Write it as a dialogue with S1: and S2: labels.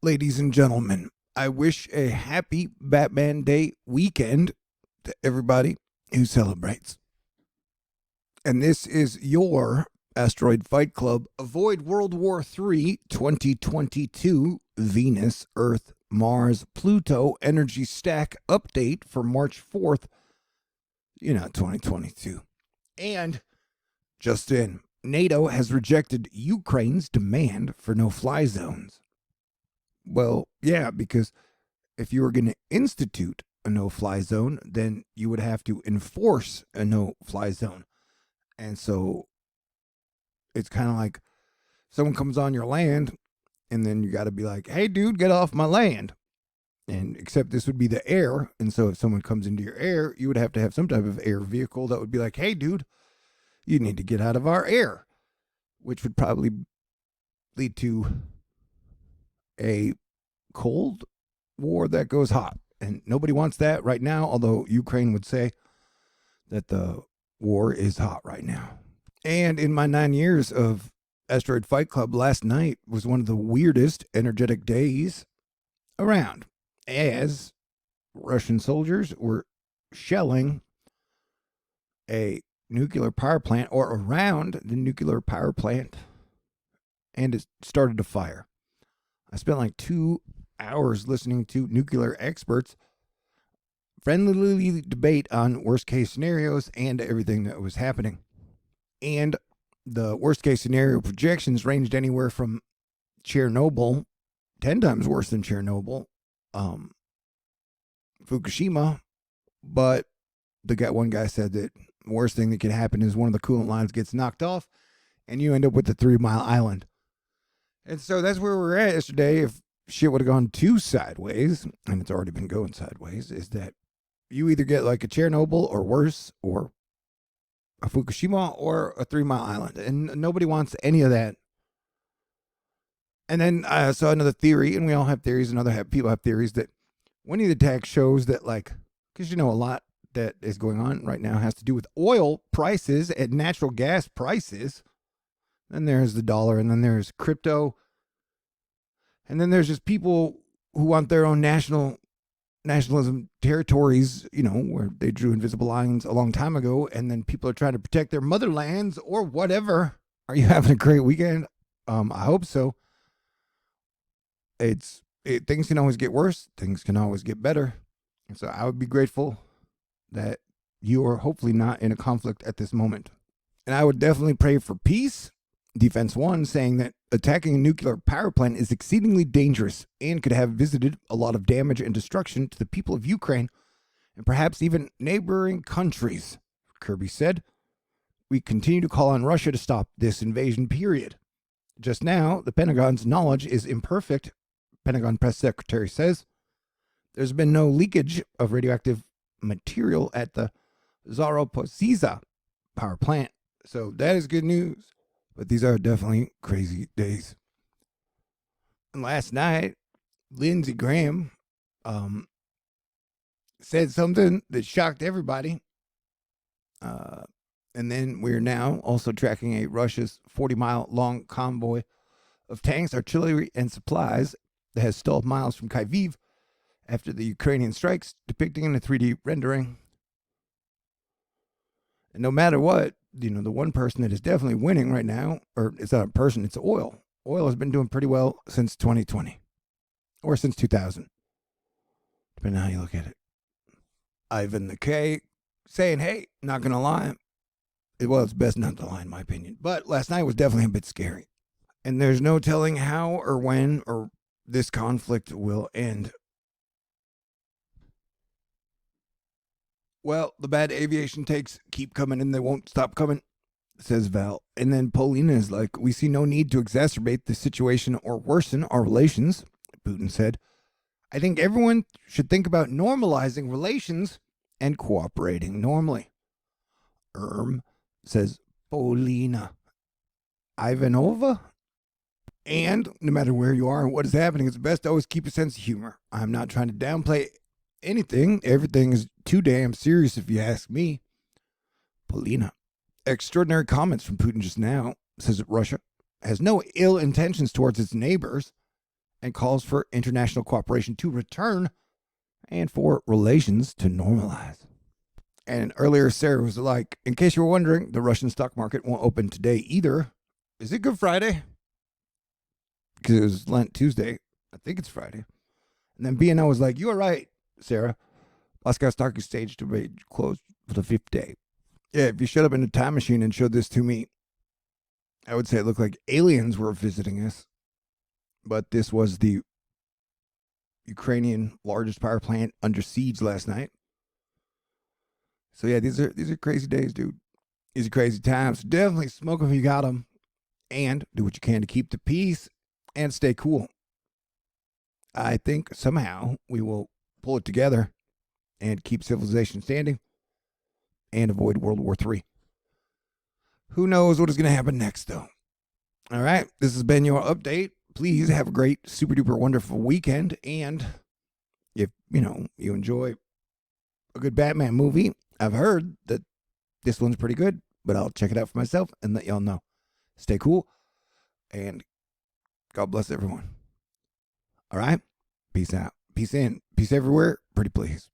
S1: Ladies and gentlemen, I wish a happy Batman Day weekend to everybody who celebrates. And this is your Asteroid Fight Club Avoid World War III 2022 Venus, Earth, Mars, Pluto Energy Stack update for March 4th, 2022. And just in, NATO has rejected Ukraine's demand for no-fly zones. Well, yeah, because if you were going to institute a no-fly zone, then you would have to enforce a no-fly zone. And so it's kind of like someone comes on your land, and then you got to be like, hey, dude, get off my land. And except this would be the air. And so if someone comes into your air, you would have to have some type of air vehicle that would be like, hey, dude, you need to get out of our air, which would probably lead to a cold war that goes hot. And nobody wants that right now, although Ukraine would say that the war is hot right now. And in my 9 years of Asteroid Fight Club, last night was one of the weirdest energetic days around, as Russian soldiers were shelling a nuclear power plant or around the nuclear power plant, and it started to fire. I spent like 2 hours listening to nuclear experts friendly debate on worst case scenarios and everything that was happening. And the worst case scenario projections ranged anywhere from Chernobyl, 10 times worse than Chernobyl, Fukushima, but one guy said that the worst thing that could happen is one of the coolant lines gets knocked off and you end up with the 3 Mile Island. And so that's where we're at yesterday. If shit would have gone too sideways, and it's already been going sideways, is that you either get like a Chernobyl or worse, or a Fukushima or a 3 Mile Island. And nobody wants any of that. And then I saw another theory, and we all have theories, and people have theories, that one of the attacks shows that, like, because a lot that is going on right now has to do with oil prices and natural gas prices. Then there's the dollar, and then there's crypto. And then there's just people who want their own nationalism territories, where they drew invisible lines a long time ago, and then people are trying to protect their motherlands or whatever. Are you having a great weekend? I hope so. Things can always get worse. Things can always get better. And so I would be grateful that you are hopefully not in a conflict at this moment. And I would definitely pray for peace. Defense One saying that attacking a nuclear power plant is exceedingly dangerous and could have visited a lot of damage and destruction to the people of Ukraine and perhaps even neighboring countries. Kirby said, we continue to call on Russia to stop this invasion, period. Just now, the Pentagon's knowledge is imperfect, Pentagon press secretary says. There's been no leakage of radioactive material at the Zaporizhzhia power plant. So that is good news. But these are definitely crazy days. And last night, Lindsey Graham said something that shocked everybody. And then we're now also tracking Russia's 40-mile-long convoy of tanks, artillery, and supplies that has stalled miles from Kyiv after the Ukrainian strikes, depicting in a 3D rendering. And no matter what, the one person that is definitely winning right now, or it's not a person, it's oil. Oil has been doing pretty well since 2020, or since 2000, depending on how you look at it. Ivan the K saying, hey, not going to lie. It's best not to lie in my opinion. But last night was definitely a bit scary. And there's no telling how or when or this conflict will end. Well, the bad aviation takes keep coming and they won't stop coming, says Val. And then Paulina is like, we see no need to exacerbate the situation or worsen our relations, Putin said. I think everyone should think about normalizing relations and cooperating normally. Says Paulina Ivanova. And no matter where you are and what is happening, it's best to always keep a sense of humor. I'm not trying to downplay anything. Everything is too damn serious if you ask me. Paulina. Extraordinary comments from Putin just now, says that Russia has no ill intentions towards its neighbors and calls for international cooperation to return and for relations to normalize. And earlier, Sarah was like, in case you were wondering, the Russian stock market won't open today either. Is it Good Friday? Because it was Lent Tuesday. I think it's Friday. And then BNO was like, you are right, Sarah. Moscow Stock Exchange to be closed for the 5th day. Yeah, if you showed up in a time machine and showed this to me, I would say it looked like aliens were visiting us. But this was the Ukrainian largest power plant under siege last night. So yeah, these are crazy days, dude. These are crazy times. Definitely smoke them if you got them. And do what you can to keep the peace and stay cool. I think somehow we will pull it together and keep civilization standing and avoid World War III. Who knows what is going to happen next, though? All right, this has been your update. Please have a great, super duper wonderful weekend. And if, you enjoy a good Batman movie, I've heard that this one's pretty good, but I'll check it out for myself and let y'all know. Stay cool, and God bless everyone. All right? Peace out. Peace in. Peace everywhere. Pretty please.